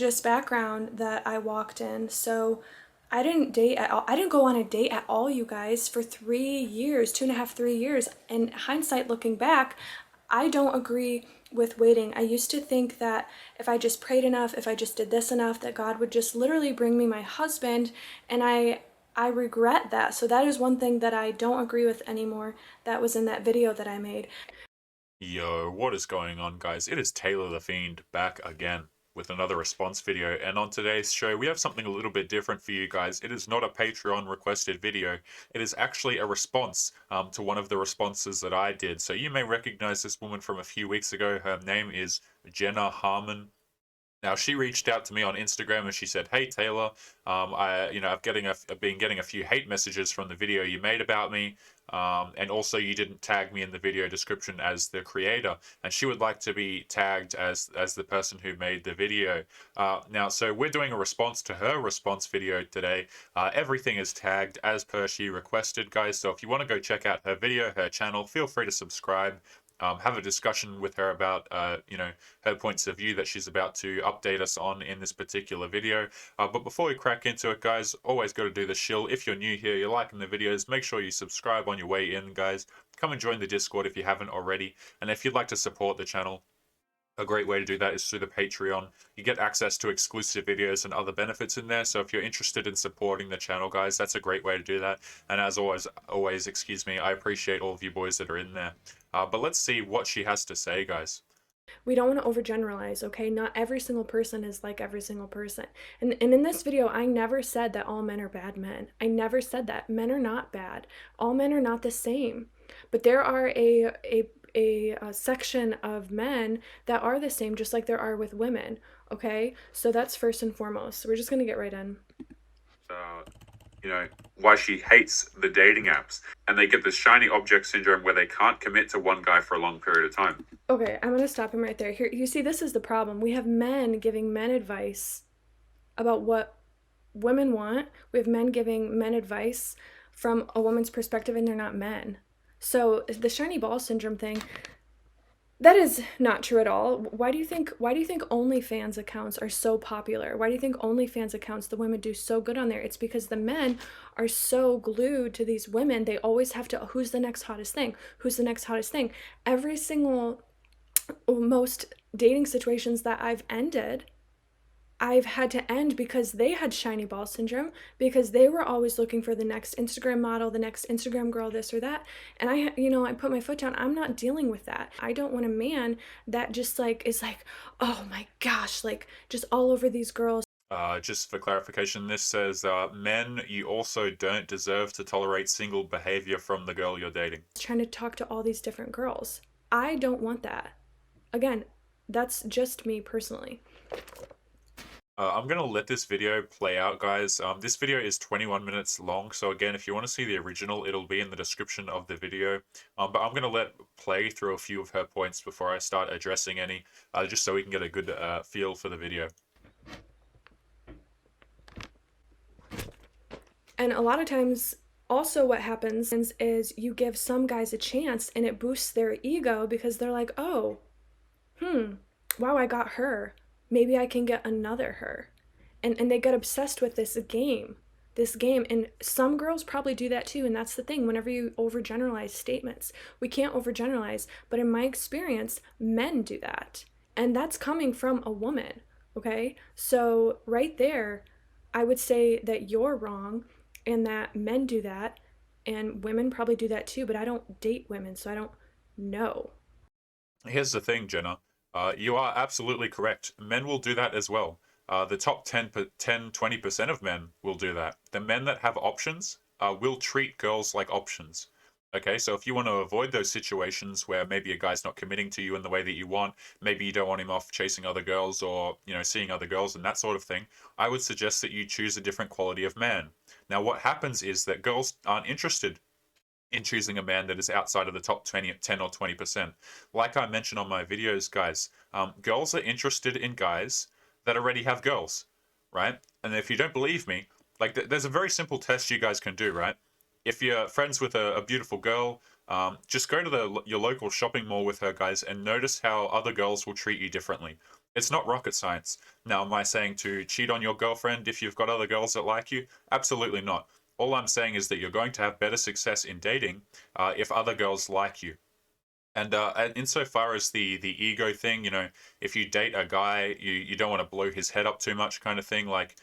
Just background that I walked in. So I didn't date at all. I didn't go on a date at all, you guys, for 3 years, 2.5, 3 years. In hindsight, looking back, I don't agree with waiting. I used to think that if I just prayed enough, if I just did this enough, that God would just literally bring me my husband. And I regret that. So that is one thing that I don't agree with anymore. That was in that video that I made. Yo, what is going on, guys? It is Taylor the Fiend back again with another response video. And on today's show, we have something a little bit different for you guys. It is not a Patreon requested video. It is actually a response to one of the responses that I did. So you may recognize this woman from a few weeks ago. Her name is Jenna Harmon. Now she reached out to me on Instagram and she said, "Hey Taylor, I've been getting a few hate messages from the video you made about me, and also you didn't tag me in the video description as the creator, and she would like to be tagged as the person who made the video." Now, so we're doing a response to her response video today. Everything is tagged as per she requested, guys. So if you want to go check out her video, her channel, feel free to subscribe. Have a discussion with her about, her points of view that she's about to update us on in this particular video. But before we crack into it, guys, always got to do the shill. If you're new here, you're liking the videos, make sure you subscribe on your way in, guys. Come and join the Discord if you haven't already. And if you'd like to support the channel, a great way to do that is through the Patreon. You get access to exclusive videos and other benefits in there. So if you're interested in supporting the channel, guys, that's a great way to do that. And as always, excuse me, I appreciate all of you boys that are in there. But let's see what she has to say, guys. We don't want to overgeneralize, okay? Not every single person is like every single person. And in this video, I never said that all men are bad men. I never said that. Men are not bad. All men are not the same. But there are a section of men that are the same, just like there are with women, okay? So that's first and foremost. So we're just going to get right in. Uh, why she hates the dating apps, and they get this shiny object syndrome where they can't commit to one guy for a long period of time. Okay, I'm going to stop him right there. Here, you see, this is the problem. We have men giving men advice about what women want. We have men giving men advice from a woman's perspective, and they're not men. So the shiny ball syndrome thing, that is not true at all. Why do you think OnlyFans accounts are so popular? Why do you think OnlyFans accounts, the women do so good on there? It's because the men are so glued to these women. They always have to, who's the next hottest thing? Who's the next hottest thing? Every single, most dating situations that I've ended, I've had to end because they had shiny ball syndrome, because they were always looking for the next Instagram model, the next Instagram girl, this or that. And I put my foot down. I'm not dealing with that. I don't want a man that just like is like, oh my gosh, like just all over these girls. Just for clarification, this says, men, you also don't deserve to tolerate single behavior from the girl you're dating. Trying to talk to all these different girls. I don't want that. Again, that's just me personally. I'm going to let this video play out, guys. This video is 21 minutes long, so again, if you want to see the original, it'll be in the description of the video. But I'm going to let play through a few of her points before I start addressing any, just so we can get a good feel for the video. And a lot of times, also what happens is you give some guys a chance and it boosts their ego because they're like, oh, wow, I got her. Maybe I can get another her. And they get obsessed with this game. And some girls probably do that too. And that's the thing. Whenever you overgeneralize statements, we can't overgeneralize. But in my experience, men do that. And that's coming from a woman. Okay. So right there, I would say that you're wrong and that men do that. And women probably do that too. But I don't date women, so I don't know. Here's the thing, Jenna. You are absolutely correct. Men will do that as well. The top 20% of men will do that. The men that have options will treat girls like options. Okay, so if you want to avoid those situations where maybe a guy's not committing to you in the way that you want, maybe you don't want him off chasing other girls or, seeing other girls and that sort of thing, I would suggest that you choose a different quality of man. Now, what happens is that girls aren't interested in choosing a man that is outside of the top 10 or 20%. Like I mentioned on my videos, guys, girls are interested in guys that already have girls, right? And if you don't believe me, like there's a very simple test you guys can do, right? If you're friends with a beautiful girl, just go to your local shopping mall with her, guys, and notice how other girls will treat you differently. It's not rocket science. Now, am I saying to cheat on your girlfriend if you've got other girls that like you? Absolutely not. All I'm saying is that you're going to have better success in dating if other girls like you. And insofar as the ego thing, if you date a guy, you don't want to blow his head up too much, kind of thing. Like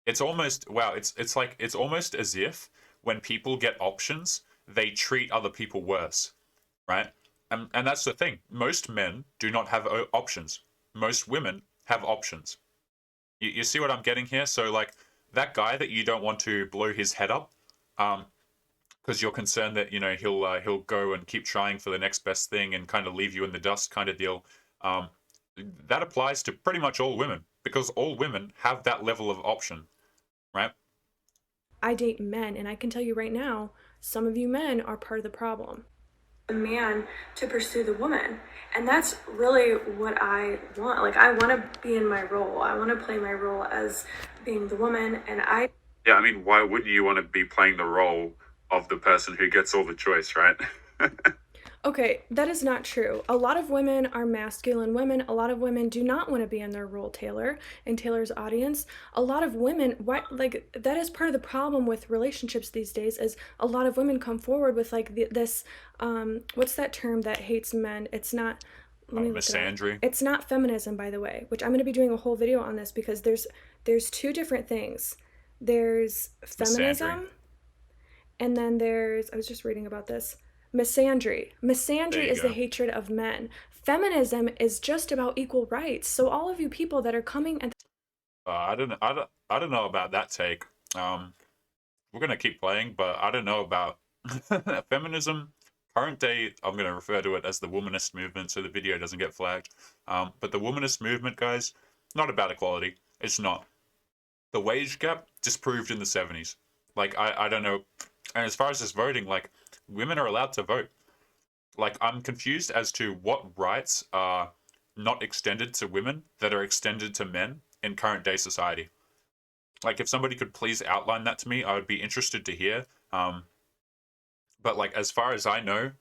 it's almost wow. It's like it's almost as if when people get options, they treat other people worse, right? And that's the thing. Most men do not have options. Most women have options. You see what I'm getting here? So like that guy that you don't want to blow his head up, um, because you're concerned that he'll go and keep trying for the next best thing and kind of leave you in the dust, kind of deal. Um, that applies to pretty much all women because all women have that level of option, right? I date men, and I can tell you right now, some of you men are part of the problem. A man to pursue the woman. And that's really what I want. Like, I want to be in my role. I want to play my role as being the woman. And Yeah, I mean, why wouldn't you want to be playing the role of the person who gets all the choice, right? Okay, that is not true. A lot of women are masculine women. A lot of women do not want to be in their role, Taylor, in Taylor's audience. A lot of women, like, that is part of the problem with relationships these days, is a lot of women come forward with, like, this, what's that term that hates men? It's not, let me look it up. Misandry. It's not feminism, by the way, which I'm going to be doing a whole video on this because there's two different things. There's It's misandry. feminism, and then there's, I was just reading about this, misandry. There Misandry you is the go. hatred of men. Feminism is just about equal rights. So all of you people that are coming and I don't know about that take. We're gonna keep playing, but I don't know about feminism. Current day, I'm gonna refer to it as the womanist movement, so the video doesn't get flagged. But the womanist movement, guys, not about equality. It's not. The wage gap disproved in the 70s. Like I don't know. And as far as this voting, like women are allowed to vote. Like I'm confused as to what rights are not extended to women that are extended to men in current day society. Like if somebody could please outline that to me, I would be interested to hear. But like as far as I know,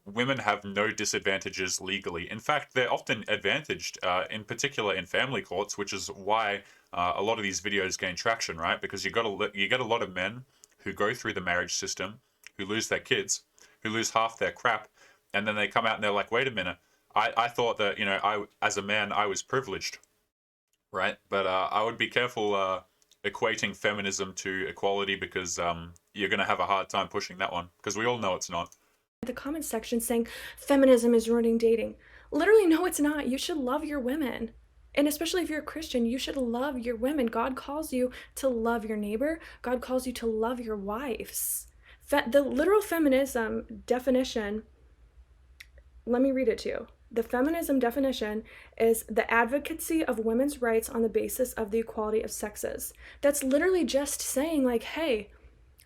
women have no disadvantages legally. In fact, they're often advantaged, in particular in family courts, which is why a lot of these videos gain traction, right? Because you get a lot of men who go through the marriage system, who lose their kids, who lose half their crap, and then they come out and they're like, wait a minute, I thought that I as a man I was privileged, right? But I would be careful equating feminism to equality because you're going to have a hard time pushing that one because we all know it's not. the comments section saying feminism is ruining dating. Literally, no, it's not. You should love your women. And especially if you're a Christian, you should love your women. God calls you to love your neighbor. God calls you to love your wives. The literal feminism definition, let me read it to you. The feminism definition is the advocacy of women's rights on the basis of the equality of sexes. That's literally just saying, like, hey,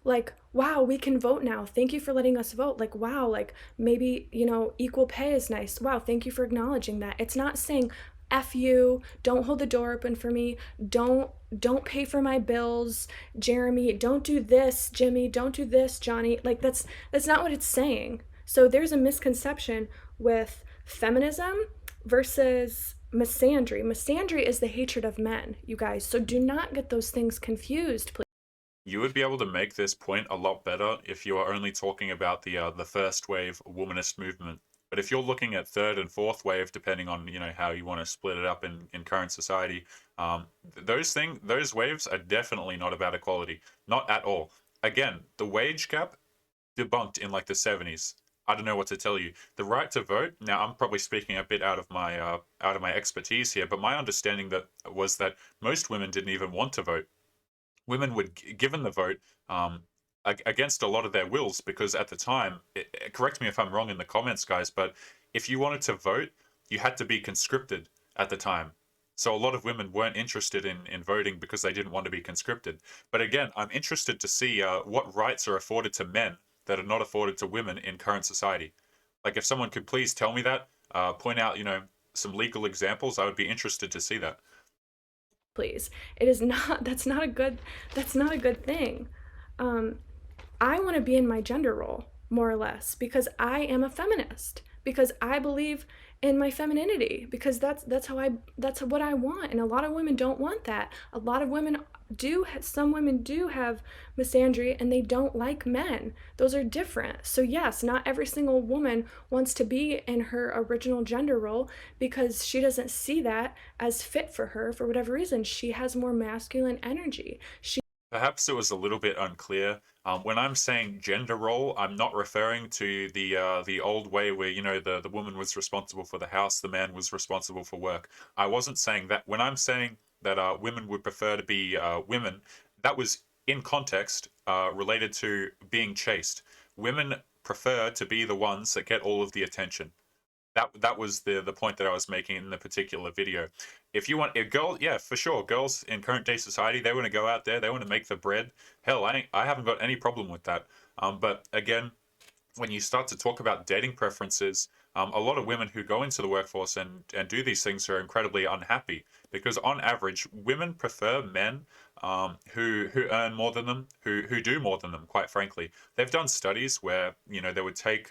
like, wow, we can vote now. Thank you for letting us vote. Like, wow, like maybe, equal pay is nice. Wow, thank you for acknowledging that. It's not saying F you, don't hold the door open for me, don't pay for my bills, Jeremy, don't do this, Jimmy, don't do this, Johnny. Like that's not what it's saying. So there's a misconception with feminism versus misandry. Misandry is the hatred of men, you guys. So do not get those things confused, please. You would be able to make this point a lot better if you are only talking about the first wave womanist movement. But if you're looking at third and fourth wave, depending on how you want to split it up in current society, those waves are definitely not about equality, not at all. Again, the wage gap debunked in like the 70s. I don't know what to tell you. The right to vote. Now, I'm probably speaking a bit out of my expertise here, but my understanding that was that most women didn't even want to vote. Women were given the vote against a lot of their wills because at the time, correct me if I'm wrong in the comments, guys, but if you wanted to vote, you had to be conscripted at the time. So a lot of women weren't interested in voting because they didn't want to be conscripted. But again, I'm interested to see what rights are afforded to men that are not afforded to women in current society. Like if someone could please tell me that, point out, some legal examples, I would be interested to see that. Please. It is not that's not a good thing. I want to be in my gender role more or less because I am a feminist. because I believe in my femininity, because that's what I want, and a lot of women don't want that. A lot of women do, some women do have misandry and they don't like men. Those are different. So yes, not every single woman wants to be in her original gender role because she doesn't see that as fit for her for whatever reason. She has more masculine energy. She Perhaps it was a little bit unclear. When I'm saying gender role, I'm not referring to the old way where, you know, the woman was responsible for the house, the man was responsible for work. I wasn't saying that. When I'm saying that women would prefer to be women, that was in context related to being chaste. Women prefer to be the ones that get all of the attention. That was the point that I was making in the particular video. If you want a girl, yeah, for sure, girls in current day society, they want to go out there, they want to make the bread. Hell, I haven't got any problem with that. But again, when you start to talk about dating preferences, a lot of women who go into the workforce and do these things are incredibly unhappy because, on average, women prefer men who earn more than them, who do more than them. Quite frankly, they've done studies where, you know, they would take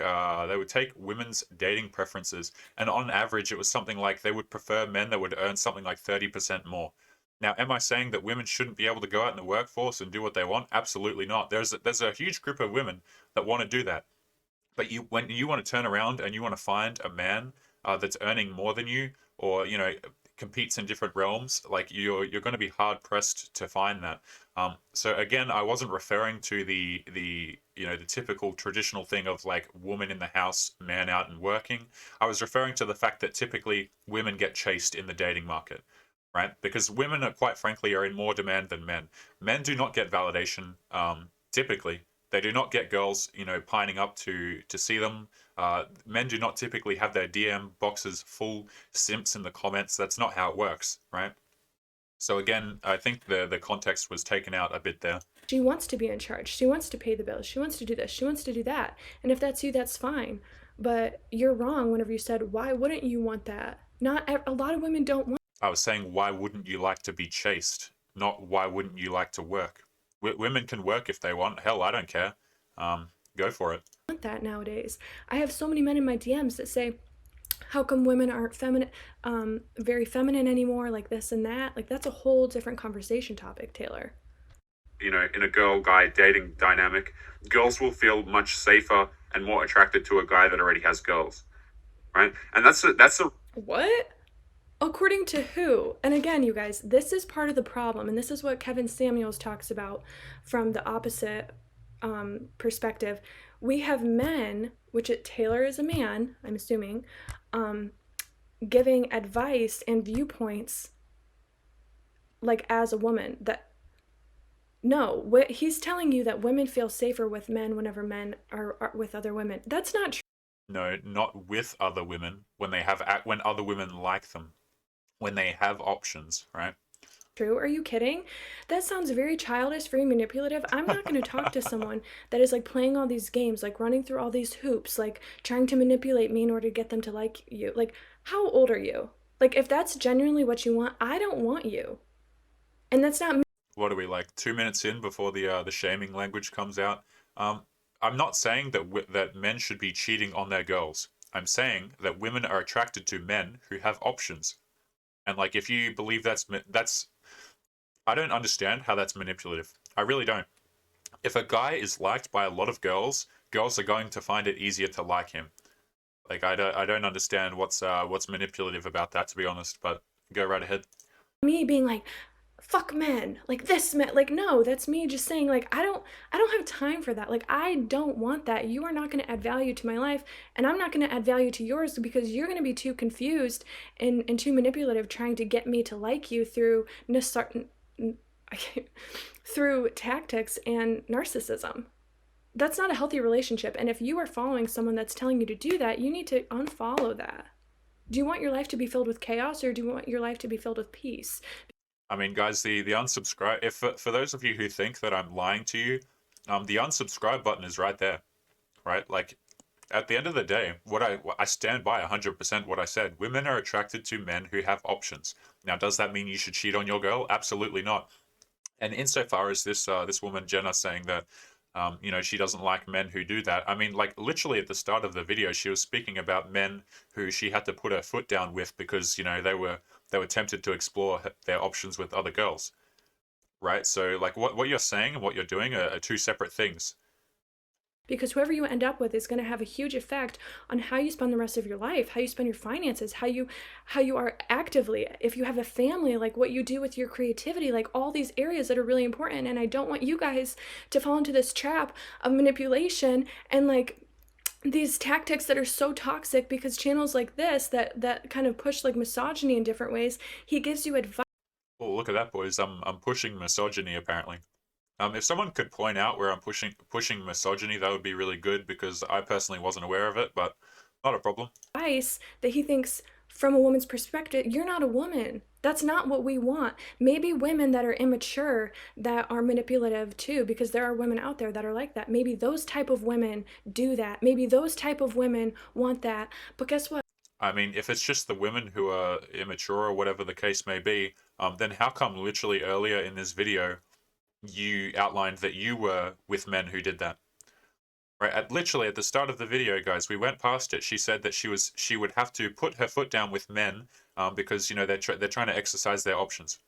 women's dating preferences, and on average, it was something like they would prefer men that would earn something like 30% more. Now, am I saying that women shouldn't be able to go out in the workforce and do what they want? Absolutely not. There's a huge group of women that want to do that. But when you want to turn around and you want to find a man that's earning more than you, or, you know, competes in different realms, like you're going to be hard pressed to find that. So again, I wasn't referring to the you know, the typical traditional thing of like woman in the house, man out and working. I was referring to the fact that typically women get chased in the dating market, right? Because women are, quite frankly, are in more demand than men. Men do not get validation, typically. They do not get girls, you know, pining up to see them. Men do not typically have their DM boxes full simps in the comments. That's not how it works, right? So again, I think the context was taken out a bit there. she wants to be in charge. She wants to pay the bills. She wants to do this. She wants to do that. And if that's you, that's fine. But you're wrong whenever you said, why wouldn't you want that? Not a lot of women don't want I was saying, why wouldn't you like to be chased? Not why wouldn't you like to work? Women can work if they want. Hell, I don't care. Go for it. that nowadays. I have so many men in my DMs that say, how come women aren't feminine, very feminine anymore, like this and that? Like, that's a whole different conversation topic, Taylor. You know, in a girl guy dating dynamic, girls will feel much safer and more attracted to a guy that already has girls, right? And that's a What? According to who? And again, you guys, this is part of the problem, and this is what Kevin Samuels talks about from the opposite perspective. We have men, which Taylor is a man, I'm assuming, um, giving advice and viewpoints like as a woman that no, he's telling you that women feel safer with men whenever men are with other women. That's not true. no, not with other women when they have when other women like them, when they have options, right? True. Are you kidding? That sounds very childish, very manipulative. I'm not going to talk to someone that is like playing all these games, like running through all these hoops, like trying to manipulate me in order to get them to like you. Like, how old are you? Like, if that's genuinely what you want, I don't want you. And that's not me. What are we, like 2 minutes in before the shaming language comes out? Um, I'm not saying that men should be cheating on their girls. I'm saying that women are attracted to men who have options. And like, if you believe that's, I don't understand how that's manipulative. I really don't. If a guy is liked by a lot of girls, girls are going to find it easier to like him. Like, I don't understand what's manipulative about that, to be honest. But go right ahead. Me being like, fuck men, like this man, like no, that's me just saying like I don't have time for that. Like, I don't want that. You are not going to add value to my life, and I'm not going to add value to yours because you're going to be too confused and too manipulative trying to get me to like you through through tactics and narcissism. That's not a healthy relationship, and if you are following someone that's telling you to do that, you need to unfollow that. Do you want your life to be filled with chaos, or do you want your life to be filled with peace? I mean, guys, the unsubscribe. If for those of you who think that I'm lying to you, the unsubscribe button is right there, right? Like, at the end of the day, I stand by 100% what I said. Women are attracted to men who have options. Now, does that mean you should cheat on your girl? Absolutely not. And insofar as this woman Jenna saying that You know, she doesn't like men who do that. I mean, like literally at the start of the video, she was speaking about men who she had to put her foot down with because, you know, they were tempted to explore their options with other girls, right? So like what you're saying and what you're doing are two separate things. because whoever you end up with is going to have a huge effect on how you spend the rest of your life, how you spend your finances, how you are actively, if you have a family, like what you do with your creativity, like all these areas that are really important. And I don't want you guys to fall into this trap of manipulation and like these tactics that are so toxic, because channels like this that kind of push like misogyny in different ways, he gives you advice. Oh, look at that, boys. I'm pushing misogyny apparently. If someone could point out where I'm pushing misogyny, that would be really good because I personally wasn't aware of it, but not a problem. That he thinks from a woman's perspective, you're not a woman. That's not what we want. Maybe women that are immature, that are manipulative too, because there are women out there that are like that. Maybe those type of women do that. Maybe those type of women want that. But guess what? I mean, if it's just the women who are immature or whatever the case may be, then how come literally earlier in this video you outlined that you were with men who did that? Right, literally at the start of the video, guys, we went past it. She said that she would have to put her foot down with men because you know they're trying to exercise their options,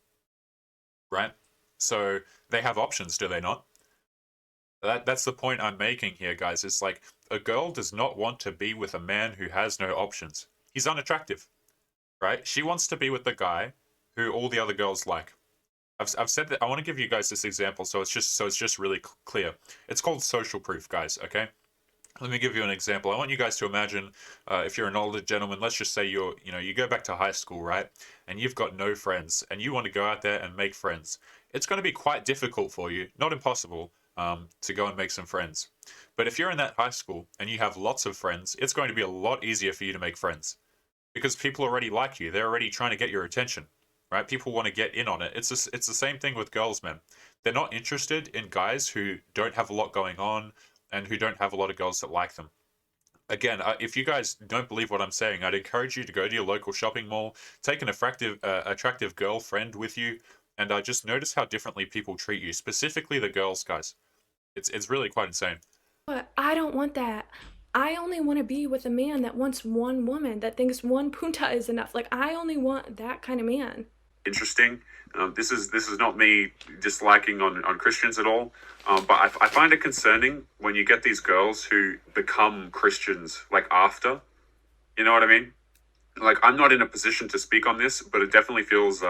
right? So they have options, do they not? That's the point I'm making here, guys. It's like a girl does not want to be with a man who has no options. He's unattractive, right? She wants to be with the guy who all the other girls like. I've said that I want to give you guys this example so it's just really clear. It's called social proof, guys. Okay. Let me give you an example. I want you guys to imagine if you're an older gentleman, let's just say you go back to high school, right? And you've got no friends and you want to go out there and make friends. It's going to be quite difficult for you, not impossible, to go and make some friends. But if you're in that high school and you have lots of friends, it's going to be a lot easier for you to make friends because people already like you. They're already trying to get your attention, right? People want to get in on it. It's the same thing with girls, man. They're not interested in guys who don't have a lot going on and who don't have a lot of girls that like them. Again, if you guys don't believe what I'm saying, I'd encourage you to go to your local shopping mall, take an attractive girlfriend with you, and just notice how differently people treat you, specifically the girls, guys. It's really quite insane. But I don't want that. I only want to be with a man that wants one woman, that thinks one punta is enough. Like, I only want that kind of man. Interesting. This is not me disliking on Christians at all, but I find it concerning when you get these girls who become Christians like after. You know what I mean? Like I'm not in a position to speak on this, but it definitely feels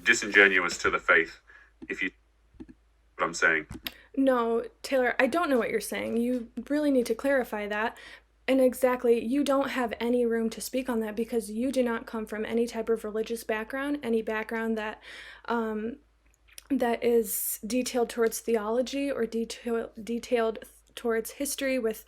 disingenuous to the faith. If you what I'm saying. No, Taylor, I don't know what you're saying. You really need to clarify that. And exactly, you don't have any room to speak on that because you do not come from any type of religious background, any background um, that is detailed towards theology or detailed towards history with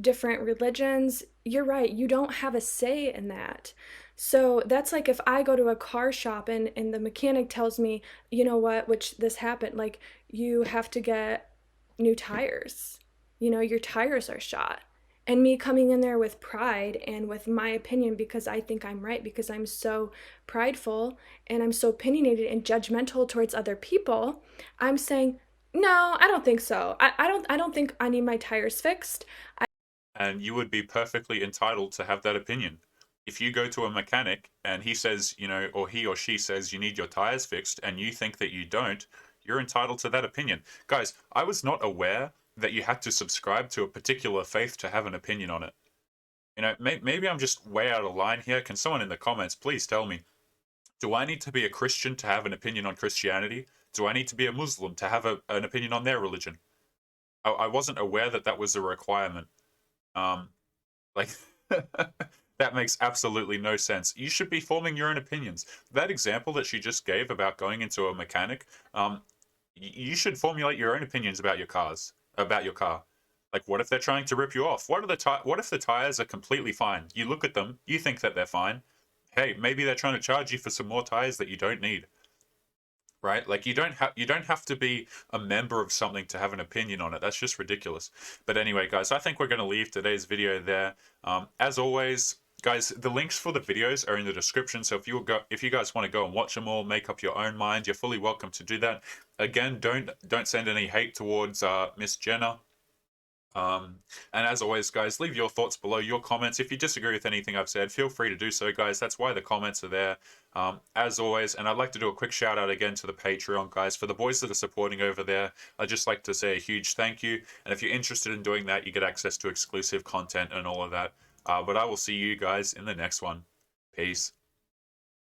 different religions. You're right, you don't have a say in that. So that's like if I go to a car shop and the mechanic tells me, you know what, which this happened, like you have to get new tires. You know, your tires are shot. And me coming in there with pride and with my opinion because I think I'm right, because I'm so prideful and I'm so opinionated and judgmental towards other people, I'm saying, no, I don't think so. I don't think I need my tires fixed. And you would be perfectly entitled to have that opinion. If you go to a mechanic and he says, you know, or he or she says you need your tires fixed and you think that you don't, you're entitled to that opinion. Guys, I was not aware that you had to subscribe to a particular faith to have an opinion on it. You know, maybe I'm just way out of line here. Can someone in the comments please tell me, do I need to be a Christian to have an opinion on Christianity? Do I need to be a Muslim to have an opinion on their religion? I wasn't aware that that was a requirement. Um, like that makes absolutely no sense. You should be forming your own opinions. That example that she just gave about going into a mechanic, you should formulate your own opinions about your car. Like, what if they're trying to rip you off? What if the tires are completely fine? You look at them, you think that they're fine. Hey, maybe they're trying to charge you for some more tires that you don't need, right? Like you don't have to be a member of something to have an opinion on it. That's just ridiculous. But anyway, guys, I think we're going to leave today's video there. As always, Guys, the links for the videos are in the description, so if you guys want to go and watch them all, make up your own mind, you're fully welcome to do that. Again, don't send any hate towards Miss Jenna. And as always, guys, leave your thoughts below, your comments. If you disagree with anything I've said, feel free to do so, guys. That's why the comments are there. As always, and I'd like to do a quick shout out again to the Patreon, guys. For the boys that are supporting over there, I'd just like to say a huge thank you. And if you're interested in doing that, you get access to exclusive content and all of that. But I will see you guys in the next one. Peace.